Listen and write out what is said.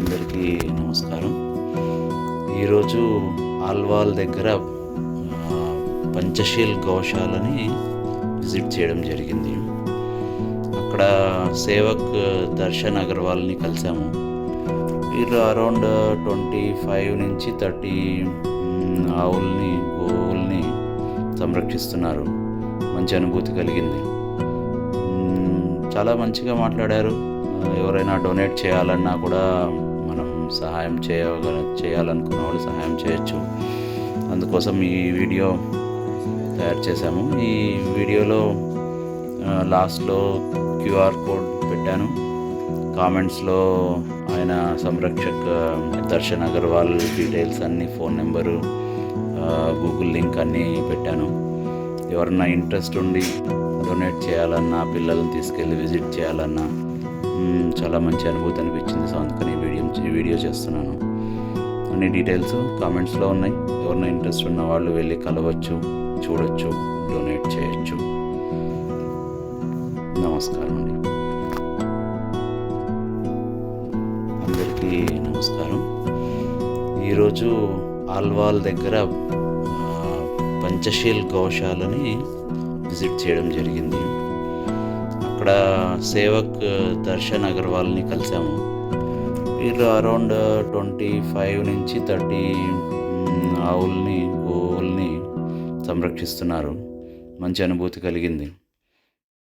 అందరికీ నమస్కారం. ఈరోజు ఆల్వాల్ దగ్గర పంచశీల్ గోశాలని విజిట్ చేయడం జరిగింది. అక్కడ సేవక్ దర్శన్ అగర్వాల్ని కలిసాము. వీళ్ళు అరౌండ్ 25 నుంచి 30 గోవుల్ని సంరక్షిస్తున్నారు. మంచి అనుభూతి కలిగింది. చాలా మంచిగా మాట్లాడారు. ఎవరైనా డొనేట్ చేయాలన్నా కూడా మనం సహాయం చేయాలనుకున్న వాళ్ళు సహాయం చేయొచ్చు. అందుకోసం ఈ వీడియో తయారు చేశాము. ఈ వీడియోలో లాస్ట్లో క్యూఆర్ కోడ్ పెట్టాను. కామెంట్స్లో ఆయన సంరక్షక్ దర్శన్ అగర్వాల్ డీటెయిల్స్ అన్నీ, ఫోన్ నెంబరు, గూగుల్ లింక్ అన్నీ పెట్టాను. ఎవరన్నా ఇంట్రెస్ట్ ఉండి డొనేట్ చేయాలన్నా, పిల్లల్ని తీసుకెళ్ళి విజిట్ చేయాలన్నా చాలా మంచి అనుభూతి అనిపించింది. సో అందుకని ఈ వీడియో చేస్తున్నాను. అన్ని డీటెయిల్స్ కామెంట్స్లో ఉన్నాయి. ఎవరైనా ఇంట్రెస్ట్ ఉన్న వాళ్ళు వెళ్ళి కలవచ్చు, చూడొచ్చు, డొనేట్ చేయొచ్చు. నమస్కారం అండి. అందరికీ నమస్కారం. ఈరోజు ఆల్వాల్ దగ్గర పంచశీల్ గోశాలని విజిట్ చేయడం జరిగింది. అక్కడ సేవక్ దర్శన్ అగర్వాల్ని కలిసాము. వీళ్ళు అరౌండ్ 25 నుంచి 30 గోవుల్ని సంరక్షిస్తున్నారు. మంచి అనుభూతి కలిగింది.